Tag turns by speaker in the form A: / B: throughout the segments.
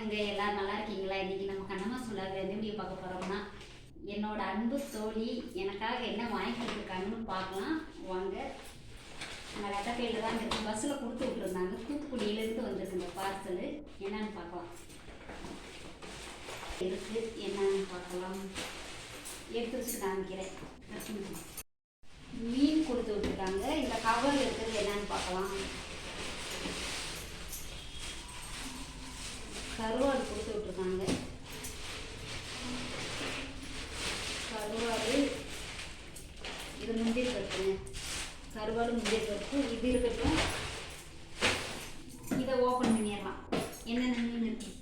A: வணக்கங்க. எல்லாரும் நல்லா இருக்கீங்களா? இன்னைக்கு நம்ம கண்ணம்மா சொல்லாத எந்த வீடியோ பார்க்க போகிறோம்னா, என்னோட அன்பு தோழி எனக்காக என்ன வாங்கி கொடுத்துருக்காங்கன்னு பார்க்கலாம் வாங்க. நான் வெட்டப்பேட்டில் தான் இருக்கேன். பஸ்ஸில் கொடுத்து விட்டுருந்தாங்க. தூத்துக்குடியிலேருந்து வந்திருக்கு இந்த பார்சலு. என்னன்னு பார்க்கலாம். இருக்குது என்னன்னு பார்க்கலாம். எடுத்து வச்சு காமிக்கிறேன். மீன் கொடுத்து விட்டுருக்காங்க. இந்த கவர் இருக்கிறது என்னன்னு பார்க்கலாம். கருவாடு கொடுத்து விட்டுருக்காங்க. கருவாடு இது முந்திரி பருப்புங்க. கருவாடு முந்திரி பருப்பு இது இருக்கட்டும். இதை ஓப்பன் பண்ணிடலாம். என்னென்ன மீன் இருக்கு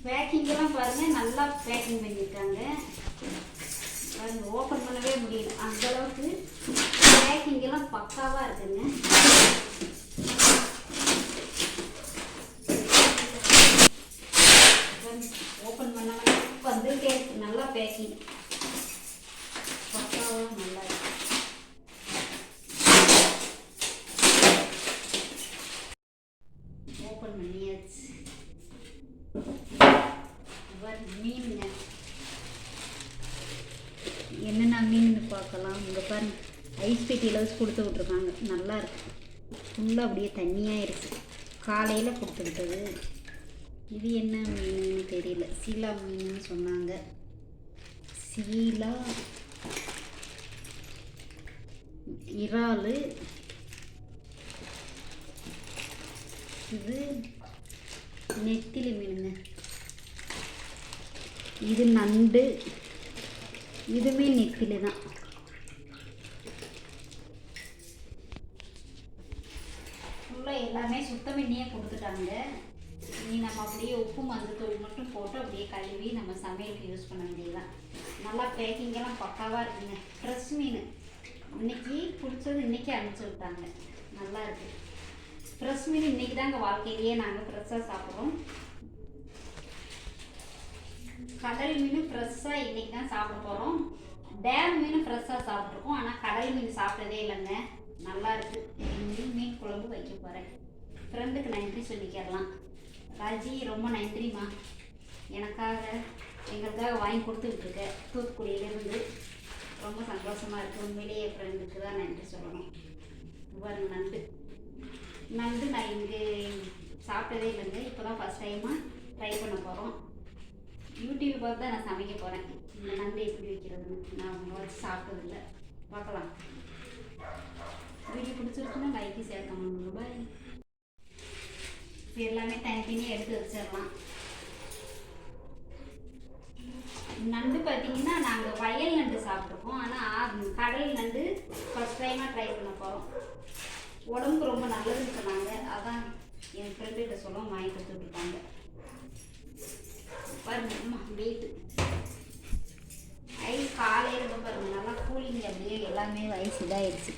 A: பேக்கிங்கெல்லாம் பாருங்கள். நல்லா பேக்கிங் பண்ணியிருக்காங்க. பாருங்க, ஓப்பன் பண்ணவே முடியல. அந்தளவுக்கு பேக்கிங்கெல்லாம் பக்காவாக இருக்குங்க. ஓப்பன் பண்ண வந்துட்டே இருக்கு. நல்லா பேக்கிங் பக்காவாக நல்லா இருக்கு. ஓப்பன் பண்ணியாச்சு. மீனுங்க என்னென்ன மீன் பார்க்கலாம். இங்கே பாருங்க, ஐஸ் பெட்டியில் வச்சு கொடுத்து விட்ருக்காங்க. நல்லா இருக்கு. ஃபுல்லாக அப்படியே தண்ணியாகிருக்கு. காலையில் கொடுத்துக்கிட்டது. இது என்ன மீனுன்னு தெரியல. சீலா மீனுன்னு சொன்னாங்க. சீலா இறால். இது நெத்திலி மீனுங்க. இது நண்டு. இதுவுமே நெத்திலி தான். ஃபுல்லாக எல்லாமே சுத்தம் பண்ணியே கொடுத்துட்டாங்க. நீ நம்ம அப்படியே உப்பு மஞ்சத்தூள் மட்டும் போட்டு அப்படியே கழுவி நம்ம சமையலுக்கு யூஸ் பண்ண வேண்டியதுதான். நல்லா பேக்கிங்கெல்லாம் பக்காவாக இருக்குங்க. ஃப்ரெஷ் மீன் இன்னைக்கு பிடிச்சது இன்றைக்கி அனுப்பிச்சி விட்டாங்க. நல்லா இருக்குது. ஃப்ரெஷ் மீன் இன்றைக்கி தாங்க வாழ்க்கையிலேயே நாங்கள் ஃப்ரெஷ்ஷாக சாப்பிட்றோம். கடல் மீன் ஃப்ரெஷ்ஷாக இன்றைக்கி தான் சாப்பிட போகிறோம். டேம் மீன் ஃப்ரெஷ்ஷாக சாப்பிட்ருக்கோம். ஆனால் கடல் மீன் சாப்பிட்டதே இல்லைங்க. நல்லா இருக்குது. மீன் குழம்பு வைக்க போகிறேன். ஃப்ரெண்டுக்கு நன்றி சொல்லிக்கிறலாம். ராஜி ரொம்ப நன்றிம்மா. எனக்காக எங்களுக்காக வாங்கி கொடுத்துட்ருக்க தூத்துக்குடியிலேருந்து. ரொம்ப சந்தோஷமாக இருக்குது. உண்மையிலேயே ஃப்ரெண்டுக்கு தான் நன்றி சொல்லணும். பாருங்க, நண்டு நண்டு நான் இங்கே சாப்பிட்டதே இல்லைங்க. இப்போ தான் ஃபஸ்ட் டைமாக ட்ரை பண்ண போகிறோம். யூடியூப் பார்த்து தான் நான் சமைக்க போகிறேன். இந்த நண்டு எப்படி வைக்கிறதுன்னு நான் அவங்க வச்சு சாப்பிட்டதில்லை. பார்க்கலாம். வீடியோ பிடிச்சிருக்குன்னா லைக்கு ஷேர் பண்ணுங்க. பாய். எல்லாமே தனித்தனியாக எடுத்து வச்சிடலாம். நண்டு பார்த்தீங்கன்னா நாங்கள் வயல் நண்டு சாப்பிட்ருக்கோம். ஆனால் கடல் நண்டு ஃபஸ்ட் டைமாக ட்ரை பண்ண போகிறோம். உடம்புக்கு ரொம்ப நல்லதுன்னு சொன்னாங்க. அதான் என் ஃப்ரெண்டுகிட்ட சொல்ல வாங்கி கொடுத்துட்ருக்காங்க. பாருங்க, அம்மா வெயிட்டு ஐஸ் காலையில் பாருங்க நல்லா கூலிங். அப்படியே எல்லாமே ஐஸ் இதாகிடுச்சு.